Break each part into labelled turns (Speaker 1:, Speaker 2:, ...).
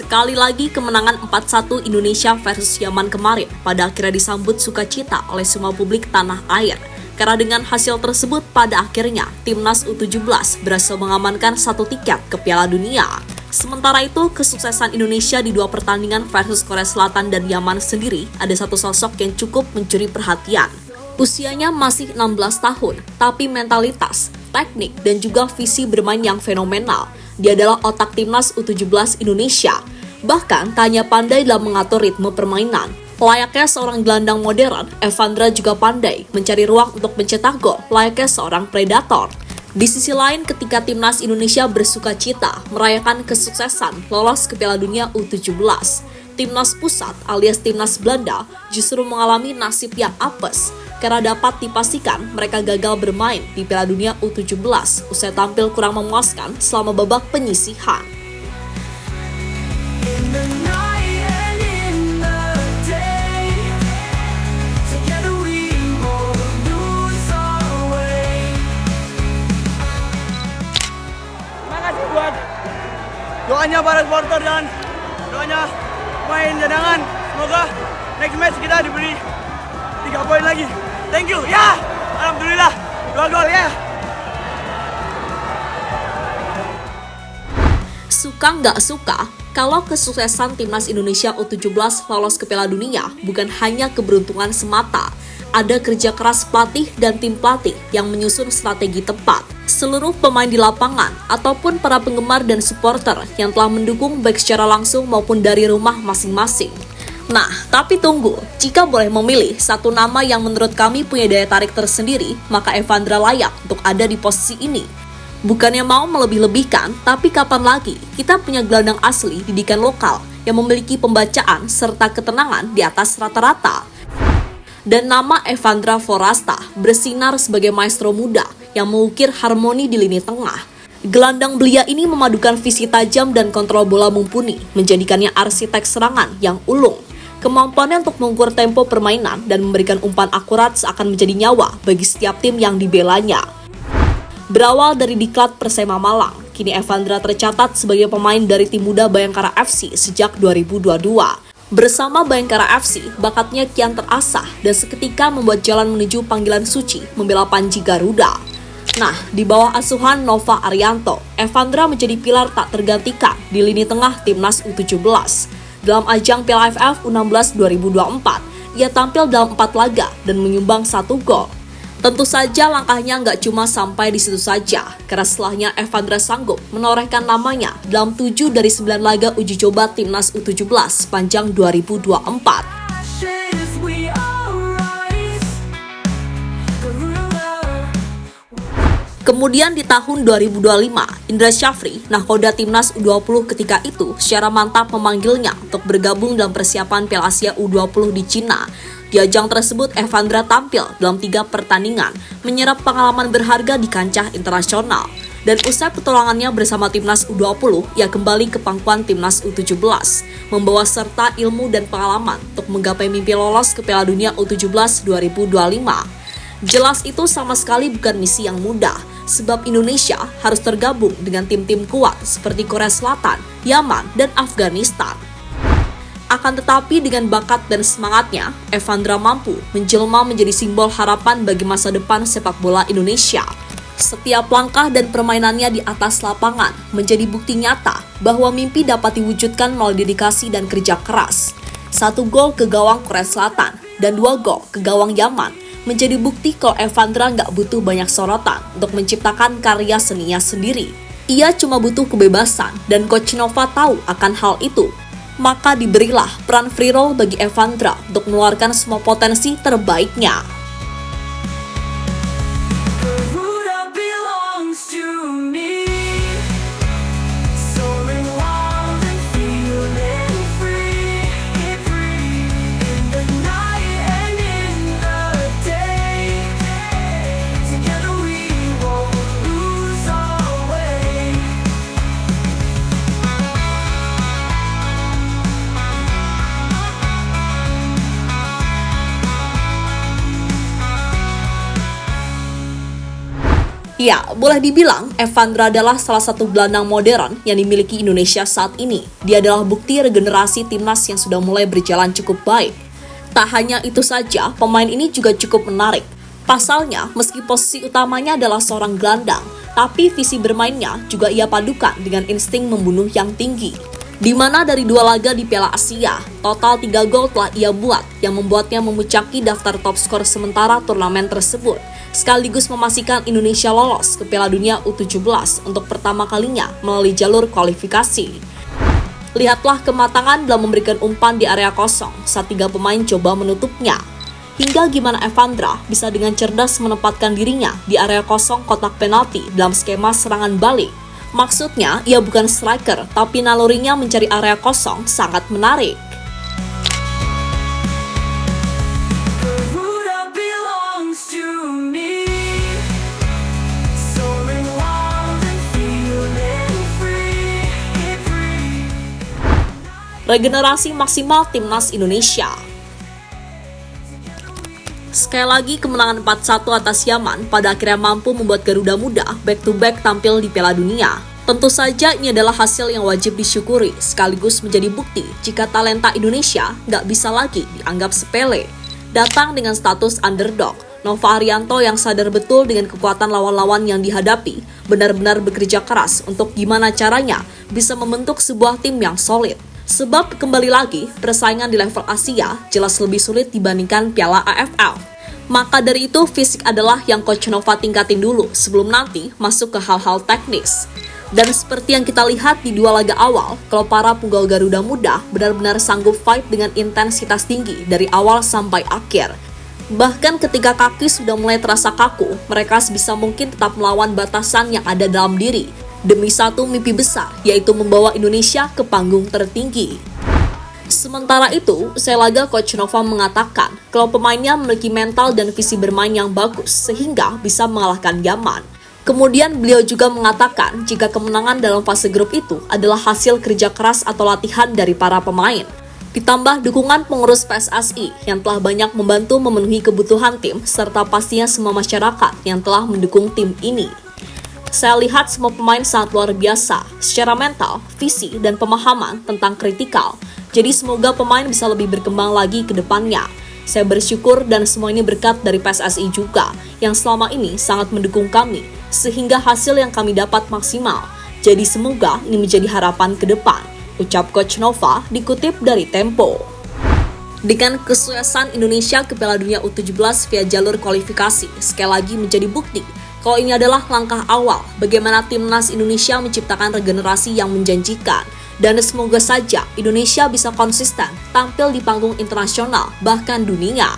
Speaker 1: Sekali lagi kemenangan 4-1 Indonesia versus Yaman kemarin pada akhirnya disambut sukacita oleh semua publik tanah air. Karena dengan hasil tersebut pada akhirnya Timnas U17 berhasil mengamankan 1 tiket ke Piala Dunia. Sementara itu, kesuksesan Indonesia di 2 pertandingan versus Korea Selatan dan Yaman sendiri ada satu sosok yang cukup mencuri perhatian. Usianya masih 16 tahun, tapi mentalitas, teknik, dan juga visi bermain yang fenomenal. Dia adalah otak Timnas U17 Indonesia. Bahkan, tak hanya pandai dalam mengatur ritme permainan. Layaknya seorang gelandang modern, Evandra juga pandai mencari ruang untuk mencetak gol layaknya seorang predator. Di sisi lain, ketika Timnas Indonesia bersukacita merayakan kesuksesan lolos ke Piala Dunia U17, Timnas Pusat alias Timnas Belanda justru mengalami nasib yang apes karena dapat dipastikan mereka gagal bermain di Piala Dunia U17 usai tampil kurang memuaskan selama babak penyisihan.
Speaker 2: Makasih buat doanya para supporter dan doanya main cadangan. Semoga next match kita diberi 3 poin lagi. Thank you, ya. Alhamdulillah, 2 gol ya.
Speaker 1: Suka nggak suka, kalau kesuksesan Timnas Indonesia U17 lolos ke Piala Dunia bukan hanya keberuntungan semata. Ada kerja keras pelatih dan tim pelatih yang menyusun strategi tepat. Seluruh pemain di lapangan ataupun para penggemar dan supporter yang telah mendukung baik secara langsung maupun dari rumah masing-masing. Nah, tapi tunggu, jika boleh memilih satu nama yang menurut kami punya daya tarik tersendiri, maka Evandra layak untuk ada di posisi ini. Bukannya mau melebih-lebihkan, tapi kapan lagi kita punya gelandang asli didikan lokal yang memiliki pembacaan serta ketenangan di atas rata-rata. Dan nama Evandra Forasta bersinar sebagai maestro muda yang mengukir harmoni di lini tengah. Gelandang belia ini memadukan visi tajam dan kontrol bola mumpuni, menjadikannya arsitek serangan yang ulung. Kemampuannya untuk mengukur tempo permainan dan memberikan umpan akurat seakan menjadi nyawa bagi setiap tim yang dibelanya. Berawal dari diklat Persema Malang, kini Evandra tercatat sebagai pemain dari tim muda Bayangkara FC sejak 2022. Bersama Bayangkara FC, bakatnya kian terasah dan seketika membuat jalan menuju panggilan suci membela Panji Garuda. Nah, di bawah asuhan Nova Arianto, Evandra menjadi pilar tak tergantikan di lini tengah Timnas U17. Dalam ajang Piala AFF U16 2024, ia tampil dalam 4 laga dan menyumbang 1 gol. Tentu saja langkahnya nggak cuma sampai di situ saja, karena setelahnya Evandra sanggup menorehkan namanya dalam 7 dari 9 laga uji coba Timnas U17 sepanjang 2024. Kemudian di tahun 2025, Indra Syafri, nahkoda Timnas U20 ketika itu, secara mantap memanggilnya untuk bergabung dalam persiapan Piala Asia U20 di Cina. Di ajang tersebut, Evandra tampil dalam 3 pertandingan, menyerap pengalaman berharga di kancah internasional. Dan usai petualangannya bersama Timnas U20, ia kembali ke pangkuan Timnas U17, membawa serta ilmu dan pengalaman untuk menggapai mimpi lolos ke Piala Dunia U17 2025. Jelas itu sama sekali bukan misi yang mudah, sebab Indonesia harus tergabung dengan tim-tim kuat seperti Korea Selatan, Yaman, dan Afghanistan. Akan tetapi dengan bakat dan semangatnya, Evandra mampu menjelma menjadi simbol harapan bagi masa depan sepak bola Indonesia. Setiap langkah dan permainannya di atas lapangan menjadi bukti nyata bahwa mimpi dapat diwujudkan melalui dedikasi dan kerja keras. 1 gol ke gawang Korea Selatan dan 2 gol ke gawang Yaman menjadi bukti kalau Evandra nggak butuh banyak sorotan untuk menciptakan karya seninya sendiri. Ia cuma butuh kebebasan dan Coach Nova tahu akan hal itu. Maka diberilah peran free roll bagi Evandra untuk mengeluarkan semua potensi terbaiknya. Ya, boleh dibilang Evandra adalah salah satu gelandang modern yang dimiliki Indonesia saat ini. Dia adalah bukti regenerasi timnas yang sudah mulai berjalan cukup baik. Tak hanya itu saja, pemain ini juga cukup menarik. Pasalnya, meski posisi utamanya adalah seorang gelandang, tapi visi bermainnya juga ia padukan dengan insting membunuh yang tinggi. Di mana dari 2 laga di Piala Asia, total 3 gol telah ia buat yang membuatnya memuncaki daftar top skor sementara turnamen tersebut, sekaligus memastikan Indonesia lolos ke Piala Dunia U17 untuk pertama kalinya melalui jalur kualifikasi. Lihatlah kematangan dalam memberikan umpan di area kosong saat 3 pemain coba menutupnya. Hingga gimana Evandra bisa dengan cerdas menempatkan dirinya di area kosong kotak penalti dalam skema serangan balik. Maksudnya, ia bukan striker, tapi nalurinya mencari area kosong sangat menarik. Regenerasi maksimal timnas Indonesia. Sekali lagi kemenangan 4-1 atas Yaman pada akhirnya mampu membuat Garuda Muda back-to-back tampil di Piala Dunia. Tentu saja ini adalah hasil yang wajib disyukuri, sekaligus menjadi bukti jika talenta Indonesia nggak bisa lagi dianggap sepele. Datang dengan status underdog, Nova Arianto yang sadar betul dengan kekuatan lawan-lawan yang dihadapi, benar-benar bekerja keras untuk gimana caranya bisa membentuk sebuah tim yang solid. Sebab kembali lagi, persaingan di level Asia jelas lebih sulit dibandingkan Piala AFF. Maka dari itu, fisik adalah yang Coach Nova tingkatin dulu sebelum nanti masuk ke hal-hal teknis. Dan seperti yang kita lihat di 2 laga awal, kalau para punggawa Garuda Muda benar-benar sanggup fight dengan intensitas tinggi dari awal sampai akhir. Bahkan ketika kaki sudah mulai terasa kaku, mereka sebisa mungkin tetap melawan batasan yang ada dalam diri, demi satu mimpi besar, yaitu membawa Indonesia ke panggung tertinggi. Sementara itu, usai laga Coach Nova mengatakan kalau pemainnya memiliki mental dan visi bermain yang bagus sehingga bisa mengalahkan Yaman. Kemudian beliau juga mengatakan jika kemenangan dalam fase grup itu adalah hasil kerja keras atau latihan dari para pemain. Ditambah dukungan pengurus PSSI yang telah banyak membantu memenuhi kebutuhan tim serta pastinya semua masyarakat yang telah mendukung tim ini. Saya lihat semua pemain sangat luar biasa secara mental, visi, dan pemahaman tentang kritikal. Jadi semoga pemain bisa lebih berkembang lagi ke depannya. Saya bersyukur dan semua ini berkat dari PSSI juga yang selama ini sangat mendukung kami sehingga hasil yang kami dapat maksimal. Jadi semoga ini menjadi harapan ke depan, ucap Coach Nova dikutip dari Tempo. Dengan kesuksesan Indonesia ke Piala Dunia U17 via jalur kualifikasi, sekali lagi menjadi bukti kalau ini adalah langkah awal bagaimana timnas Indonesia menciptakan regenerasi yang menjanjikan. Dan semoga saja Indonesia bisa konsisten tampil di panggung internasional bahkan dunia.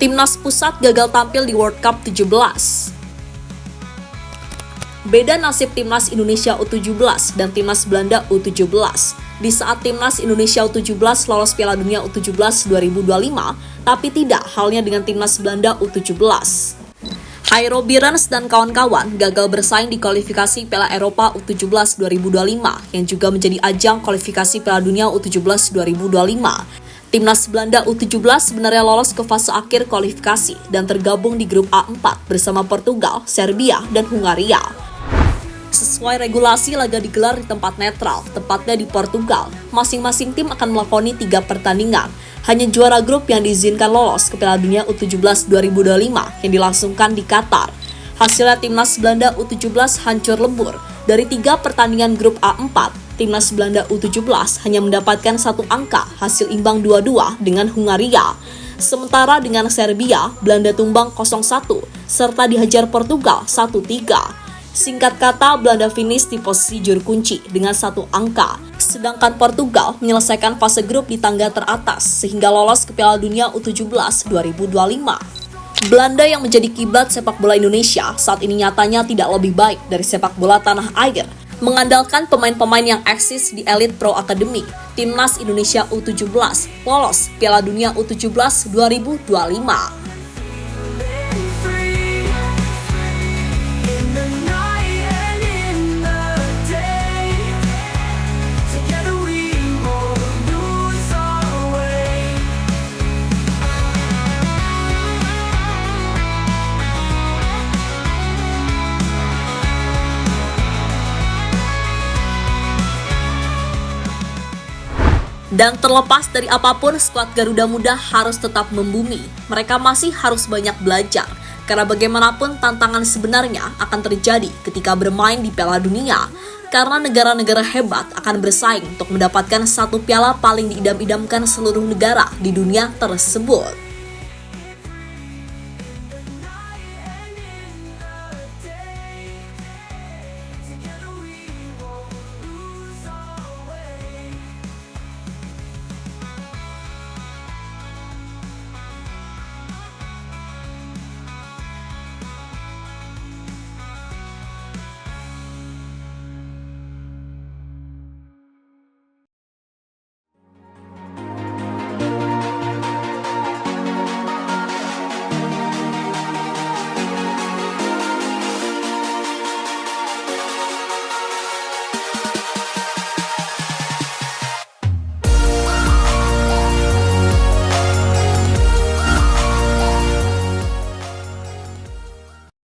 Speaker 1: Timnas pusat gagal tampil di World Cup 17. Beda nasib Timnas Indonesia U17 dan Timnas Belanda U17. Di saat Timnas Indonesia U17 lolos Piala Dunia U17 2025, tapi tidak halnya dengan Timnas Belanda U17. Jairo Birens dan kawan-kawan gagal bersaing di kualifikasi Piala Eropa U17 2025 yang juga menjadi ajang kualifikasi Piala Dunia U17 2025. Timnas Belanda U17 sebenarnya lolos ke fase akhir kualifikasi dan tergabung di grup A4 bersama Portugal, Serbia, dan Hungaria. Sesuai regulasi, laga digelar di tempat netral, tepatnya di Portugal. Masing-masing tim akan melakoni 3 pertandingan. Hanya juara grup yang diizinkan lolos ke Piala Dunia U17 2025 yang dilangsungkan di Qatar. Hasilnya Timnas Belanda U17 hancur lebur. Dari 3 pertandingan grup A4, Timnas Belanda U17 hanya mendapatkan 1 angka hasil imbang 2-2 dengan Hungaria. Sementara dengan Serbia, Belanda tumbang 0-1 serta dihajar Portugal 1-3. Singkat kata, Belanda finish di posisi juru kunci dengan 1 angka. Sedangkan Portugal menyelesaikan fase grup di tangga teratas sehingga lolos ke Piala Dunia U17 2025. Belanda yang menjadi kiblat sepak bola Indonesia saat ini nyatanya tidak lebih baik dari sepak bola tanah air. Mengandalkan pemain-pemain yang eksis di Elite Pro Academy, Timnas Indonesia U17 lolos Piala Dunia U17 2025. Dan terlepas dari apapun, skuad Garuda Muda harus tetap membumi. Mereka masih harus banyak belajar, karena bagaimanapun tantangan sebenarnya akan terjadi ketika bermain di Piala Dunia. Karena negara-negara hebat akan bersaing untuk mendapatkan satu piala paling diidam-idamkan seluruh negara di dunia tersebut.